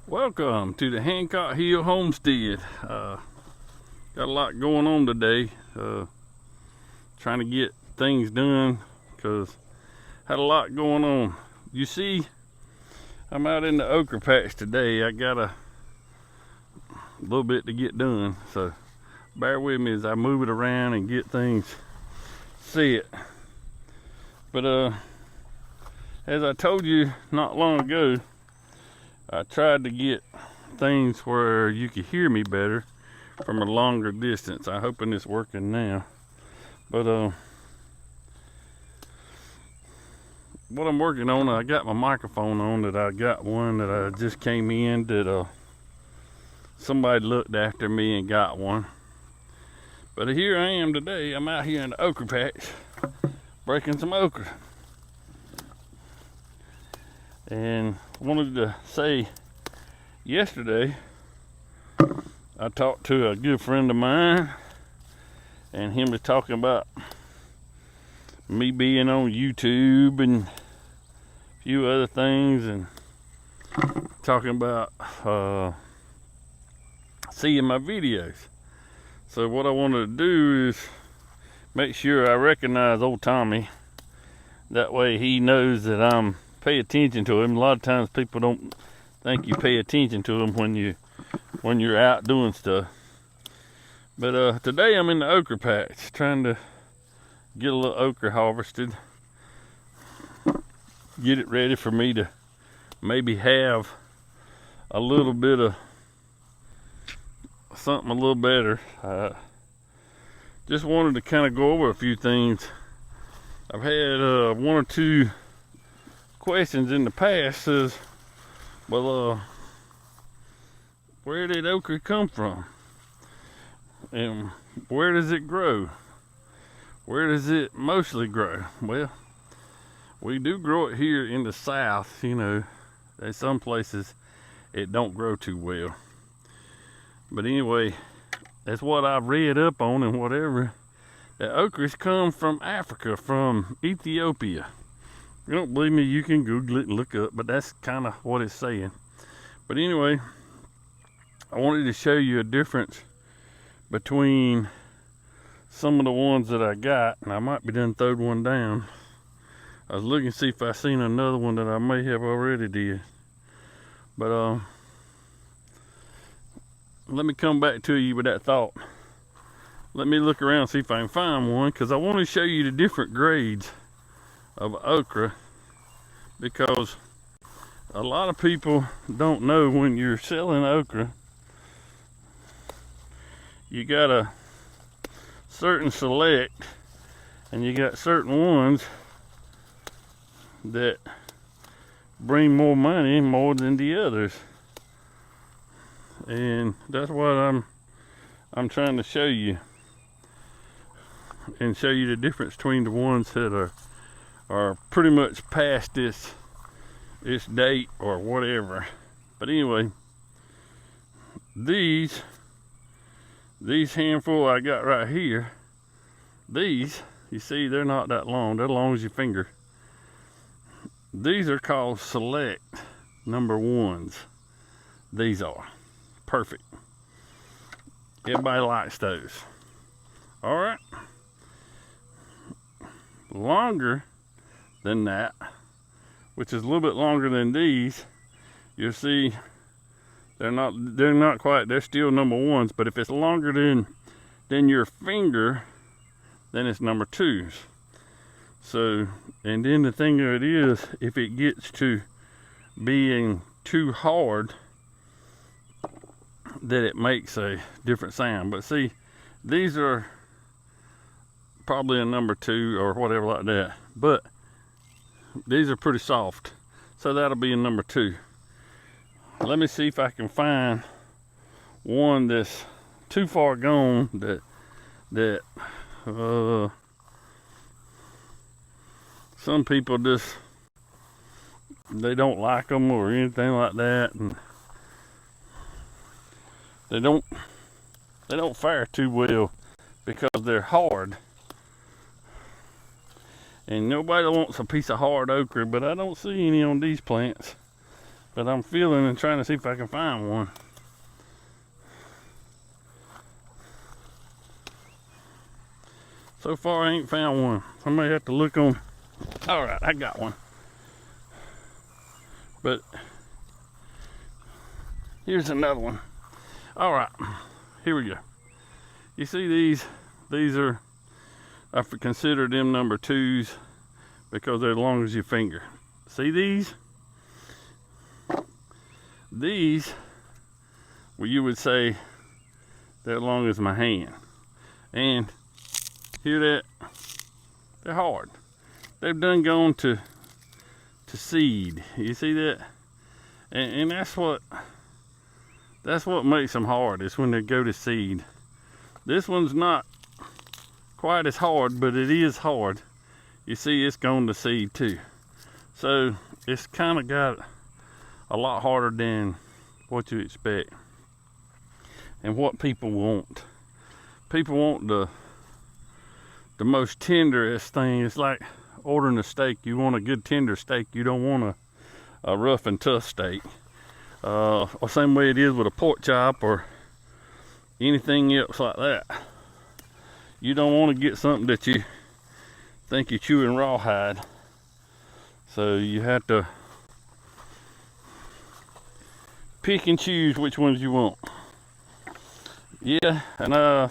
Welcome to the Hancock Hill Homestead. Got a lot going on today. Trying to get things done because had a lot going on. You see, I'm out in the okra patch today. I got a little bit to get done, so bear with me as I move it around and get things set. But as I told you not long ago, I tried to get things where you could hear me better from a longer distance. I'm hoping it's working now. But what I'm working on, I got my microphone on. That I got one that I just came in that somebody looked after me and got one. But here I am today. I'm out here in the okra patch breaking some okra. And wanted to say, yesterday I talked to a good friend of mine, and him was talking about me being on YouTube and a few other things, and talking about seeing my videos. So what I wanted to do is make sure I recognize old Tommy. That way he knows that I'm pay attention to him. A lot of times people don't think you pay attention to them when you're out doing stuff. But today I'm in the okra patch trying to get a little okra harvested, get it ready for me to maybe have a little bit of something a little better. Just wanted to kind of go over a few things. I've had one or two questions in the past. Says, well, where did okra come from? And where does it grow? Where does it mostly grow? Well, we do grow it here in the south. You know, in some places it don't grow too well. But anyway, that's what I've read up on and whatever. The okras come from Africa, from Ethiopia. If you don't believe me, you can Google it and look up, but that's kind of what it's saying. But anyway, I wanted to show you a difference between some of the ones that I got, and I might be done throwed one down. I was looking to see if I seen another one that I may have already did. But let me come back to you with that thought. Let me look around and see if I can find one, because I want to show you the different grades of okra, because a lot of people don't know when you're selling okra, you got a certain select, and you got certain ones that bring more money more than the others. And that's what I'm trying to show you, and show you the difference between the ones that are pretty much past this date or whatever. But anyway, these handful I got right here, these, you see, they're not that long. They're long as your finger. These are called select number ones. These are perfect. Everybody likes those. All right. Longer than that, which is a little bit longer than these, you'll see they're not quite, they're still number ones, but if it's longer than your finger, then it's number twos. So, and then the thing of it is, if it gets to being too hard, that it makes a different sound. But see, these are probably a number two or whatever like that, but these are pretty soft, so that'll be a number two. Let me see if I can find one that's too far gone that some people just, they don't like them or anything like that, and they don't fare too well because they're hard. And nobody wants a piece of hard okra, but I don't see any on these plants. that I'm feeling and trying to see if I can find one. So far I ain't found one. I may have to look on. All right, I got one. But here's another one. All right, here we go. You see these? These are, I consider them number 2s because they're as long as your finger. See these? These, well, you would say they're as long as my hand. And hear that? They're hard. They've done gone to seed. You see that? And that's what makes them hard, is when they go to seed. This one's not quite as hard, but it is hard. You see, it's gone to seed too. So it's kind of got a lot harder than what you expect and what people want. People want the most tenderest thing. It's like ordering a steak. You want a good tender steak. You don't want a rough and tough steak. Or same way it is with a pork chop or anything else like that. You don't want to get something that you think you're chewing rawhide. So you have to pick and choose which ones you want. Yeah, and I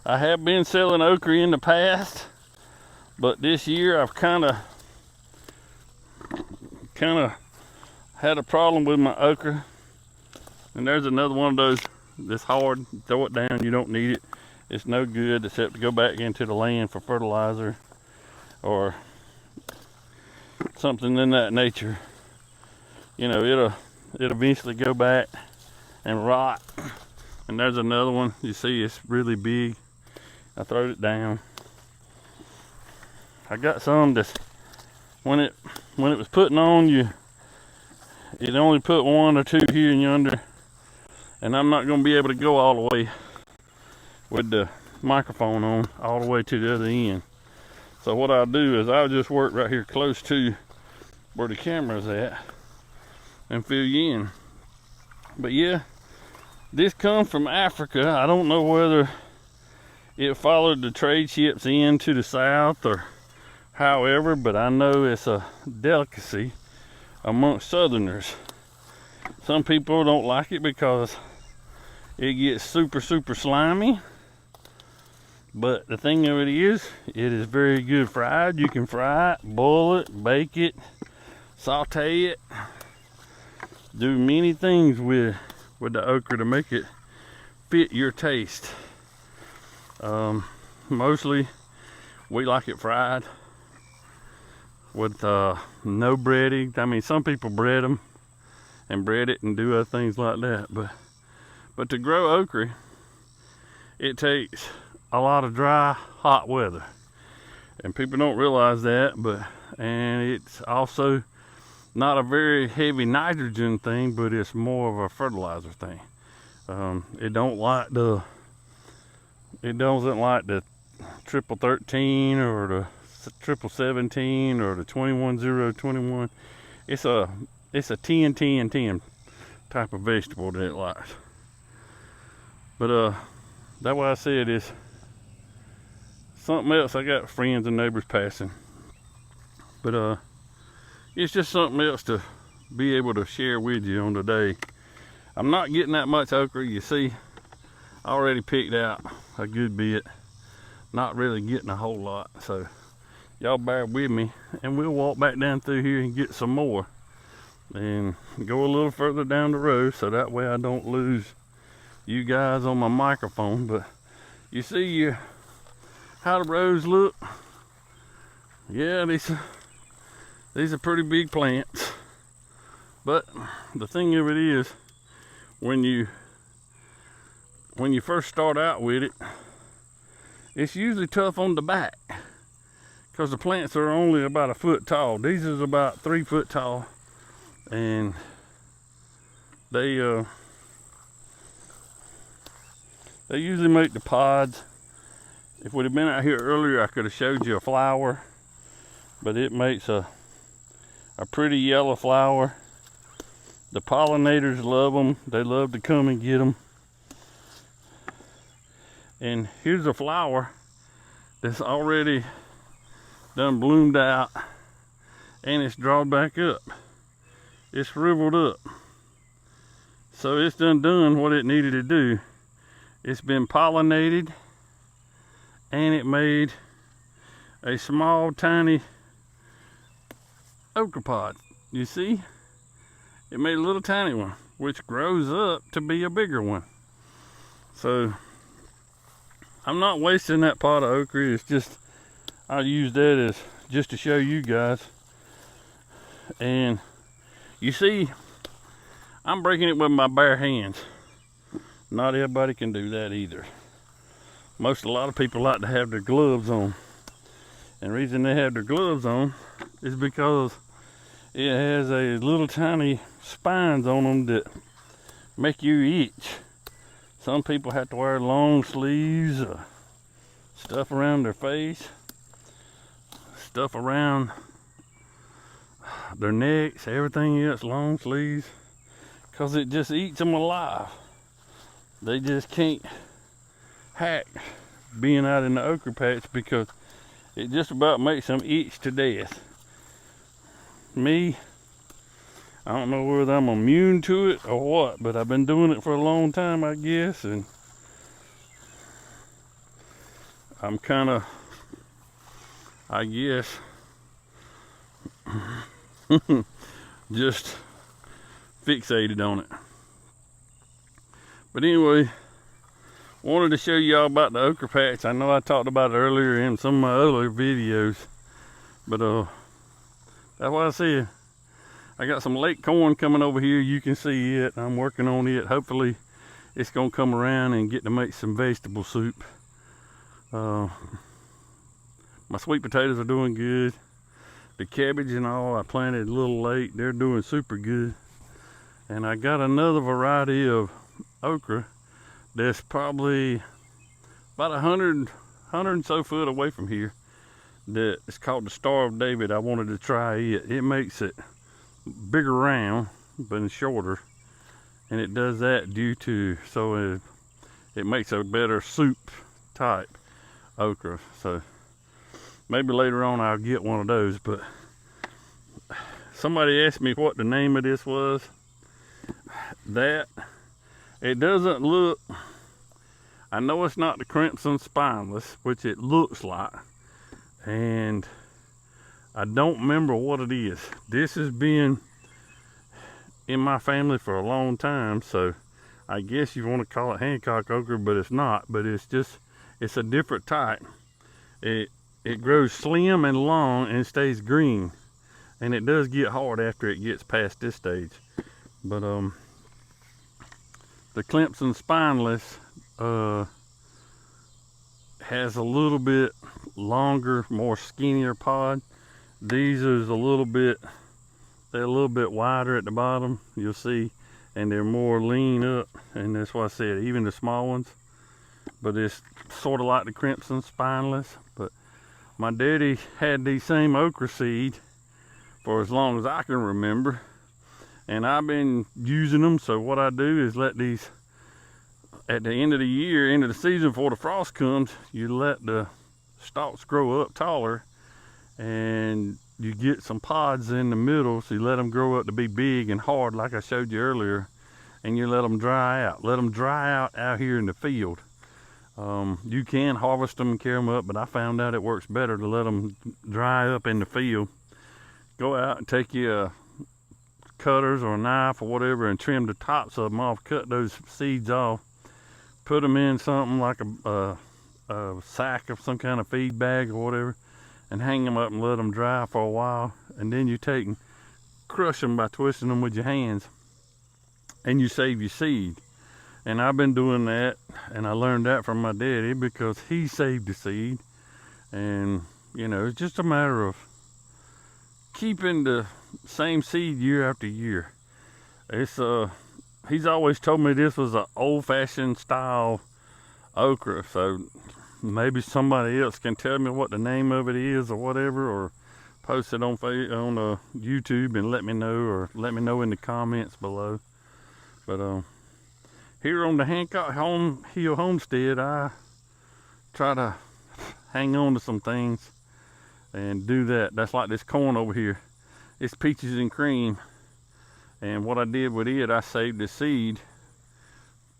have been selling okra in the past, but this year I've kind of had a problem with my okra. And there's another one of those that's hard. Throw it down, you don't need it. It's no good except to go back into the land for fertilizer or something in that nature. You know, it'll eventually go back and rot. And there's another one. You see, it's really big. I throwed it down. I got some that's when it was putting on, it only put 1 or 2 here and yonder, and I'm not going to be able to go all the way with the microphone on all the way to the other end. So what I'll do is I'll just work right here close to where the camera's at and fill you in. But yeah, this comes from Africa. I don't know whether it followed the trade ships into the south or however, but I know it's a delicacy amongst southerners. Some people don't like it because it gets super slimy, but the thing of it is very good fried. You can fry it, boil it, bake it, saute it, do many things with the okra to make it fit your taste. Mostly we like it fried with no breading. I mean, some people bread them and bread it and do other things like that, but to grow okra, it takes a lot of dry, hot weather, and people don't realize that. And it's also not a very heavy nitrogen thing, but it's more of a fertilizer thing. It doesn't like the triple 13 or the triple 17 or the 21-0-21. It's a 10-10-10 type of vegetable that it likes. But that's why I said it's something else. I got friends and neighbors passing, but it's just something else to be able to share with you on today. I'm not getting that much okra. You see, I already picked out a good bit, not really getting a whole lot, so y'all bear with me, and we'll walk back down through here and get some more and go a little further down the road, so that way I don't lose you guys on my microphone. But you see how the rows look. Yeah, these are pretty big plants, but the thing of it is, when you first start out with it, it's usually tough on the back because the plants are only about 1 foot tall. These is about 3 foot tall, and they usually make the pods. If we'd have been out here earlier, I could have showed you a flower, but it makes a pretty yellow flower. The pollinators love them. They love to come and get them. And here's a flower that's already done bloomed out, and it's drawn back up. It's shriveled up. So it's done what it needed to do. It's been pollinated, and it made a small, tiny okra pod. You see? It made a little tiny one, which grows up to be a bigger one. So I'm not wasting that pot of okra. It's just, I use that as just to show you guys. And you see, I'm breaking it with my bare hands. Not everybody can do that either. A lot of people like to have their gloves on. And the reason they have their gloves on is because it has a little tiny spines on them that make you itch. Some people have to wear long sleeves, stuff around their face, stuff around their necks, everything else, long sleeves, because it just eats them alive. They just can't hack being out in the okra patch because it just about makes them itch to death. Me, I don't know whether I'm immune to it or what, but I've been doing it for a long time, I guess, and I'm kind of, I guess, just fixated on it. But anyway, wanted to show y'all about the okra patch. I know I talked about it earlier in some of my other videos, but that's what I said. I got some late corn coming over here. You can see it. I'm working on it. Hopefully it's gonna come around and get to make some vegetable soup. My sweet potatoes are doing good. The cabbage and all I planted a little late. They're doing super good. And I got another variety of okra that's probably about 100 and so foot away from here. That it's called the Star of David. I wanted to try it. It makes it bigger round, but it's shorter, and it does that due to, so it makes a better soup type okra. So maybe later on I'll get one of those. But somebody asked me what the name of this was. That it doesn't look, I know it's not the crimson spineless, which it looks like, and I don't remember what it is. This has been in my family for a long time, so I guess you want to call it Hancock okra, but it's not. But it's just, it's a different type. It grows slim and long and stays green, and it does get hard after it gets past this stage. But the Clemson spineless has a little bit longer, more skinnier pod. These is a little bit, they're a little bit wider at the bottom, you'll see, and they're more lean up, and that's why I said even the small ones. But it's sort of like the crimson spineless. But my daddy had these same okra seed for as long as I can remember, and I've been using them. So what I do is let these, at the end of the year, end of the season before the frost comes, you let the stalks grow up taller, and you get some pods in the middle, so you let them grow up to be big and hard like I showed you earlier, and you let them dry out. Let them dry out here in the field. You can harvest them and carry them up, but I found out it works better to let them dry up in the field. Go out and take your cutters or a knife or whatever and trim the tops of them off, cut those seeds off, put them in something like a sack of some kind of feed bag or whatever, and hang them up and let them dry for a while. And then you take and crush them by twisting them with your hands, and you save your seed. And I've been doing that, and I learned that from my daddy because he saved the seed. And you know, it's just a matter of keeping the same seed year after year. It's he's always told me this was an old-fashioned style okra, so maybe somebody else can tell me what the name of it is or whatever, or post it on YouTube and let me know, or let me know in the comments below. But here on the Hancock Hill Homestead, I try to hang on to some things and do that. That's like this corn over here. It's peaches and cream. And what I did with it, I saved the seed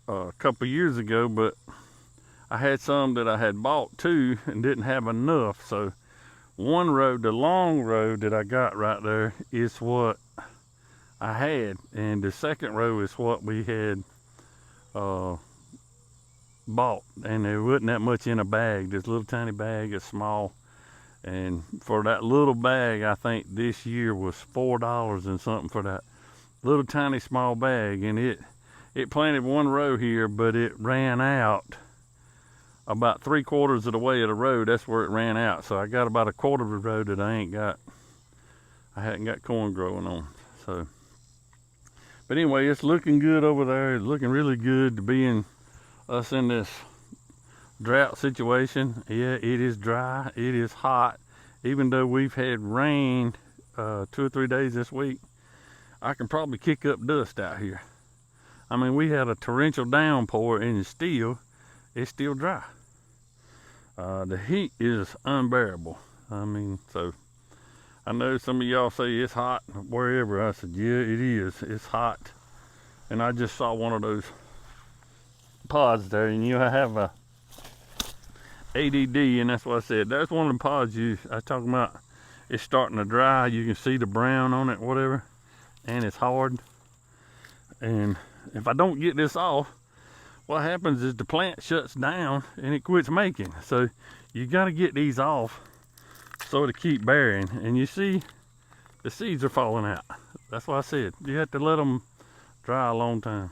a couple years ago, but I had some that I had bought too and didn't have enough. So one row, the long row that I got right there, is what I had, and the second row is what we had bought, and there wasn't that much in a bag. This little tiny bag is small, and for that little bag, I think this year was $4 and something for that little tiny small bag. And it planted one row here, but it ran out about 3/4 of the way of the road. That's where it ran out. So I got about 1/4 of the road that I hadn't got corn growing on. So, but anyway, it's looking good over there. It's looking really good to be in us in this drought situation. Yeah, it is dry, it is hot. Even though we've had rain 2 or 3 days this week, I can probably kick up dust out here. I mean, we had a torrential downpour and it's still dry. The heat is unbearable. I mean, so I know some of y'all say it's hot wherever. I said, yeah, it is. It's hot. And I just saw one of those pods there, and I have a ADD, and that's what I said. That's one of the pods I was talking about. It's starting to dry. You can see the brown on it, whatever, and it's hard. And if I don't get this off, what happens is the plant shuts down and it quits making. So you got to get these off so to keep bearing. And you see, the seeds are falling out. That's what I said. You have to let them dry a long time.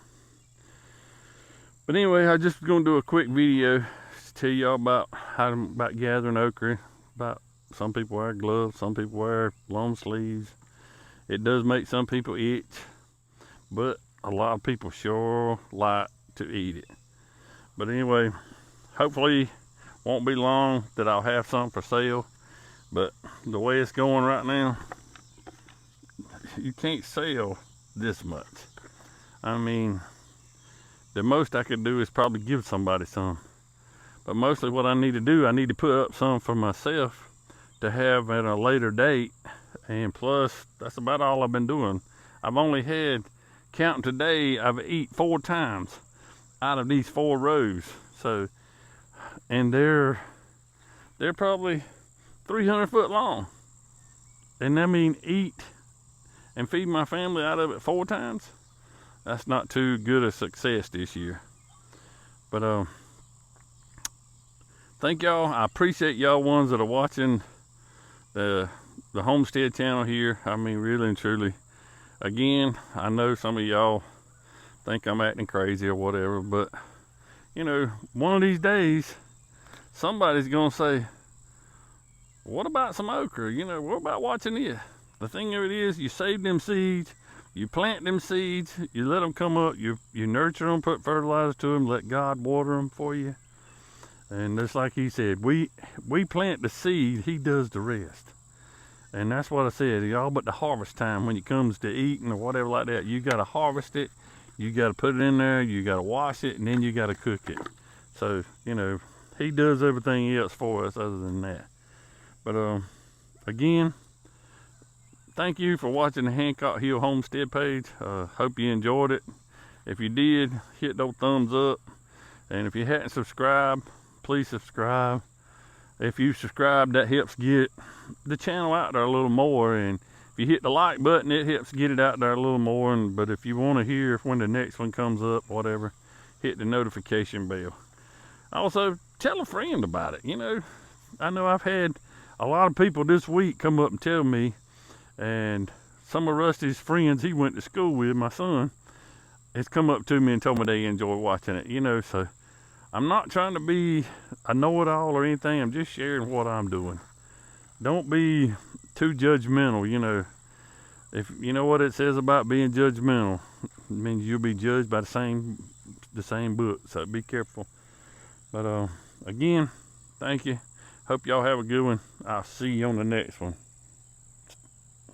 But anyway, I just gonna do a quick video to tell y'all about about gathering okra. About some people wear gloves, some people wear long sleeves. It does make some people itch, but a lot of people sure like to eat it. But anyway, hopefully won't be long that I'll have some for sale. But the way it's going right now, you can't sell this much. I mean, the most I could do is probably give somebody some. But mostly what I need to do, I need to put up some for myself to have at a later date. And plus, that's about all I've been doing. I've only had, counting today, I've eaten 4 times out of these 4 rows. So, and they're probably 300 foot long. And I mean, eat and feed my family out of it 4 times. That's not too good a success this year. But thank y'all. I appreciate y'all ones that are watching the homestead channel here. I mean, really and truly. Again, I know some of y'all think I'm acting crazy or whatever, but you know, one of these days somebody's gonna say, what about some okra? You know, what about watching this? The thing of it is, you save them seeds, you plant them seeds, you let them come up, you nurture them, put fertilizer to them, let God water them for you. And just like he said, we plant the seed, he does the rest. And that's what I said, y'all, but the harvest time, when it comes to eating or whatever like that, you got to harvest it, you got to put it in there, you got to wash it, and then you got to cook it. So, you know, he does everything else for us other than that. But again, thank you for watching the Hancock Hill Homestead page. Hope you enjoyed it. If you did, hit those thumbs up. And if you hadn't subscribed, please subscribe. If you subscribe, that helps get the channel out there a little more. And if you hit the like button, it helps get it out there a little more. But if you want to hear when the next one comes up, whatever, hit the notification bell. Also, tell a friend about it. You know I've had a lot of people this week come up and tell me, and some of Rusty's friends he went to school with, my son, has come up to me and told me they enjoy watching it. So I'm not trying to be a know-it-all or anything. I'm just sharing what I'm doing. Don't be too judgmental. If you know what it says about being judgmental, it means you'll be judged by the same book. So be careful. But again, thank you. Hope y'all have a good one. I'll see you on the next one.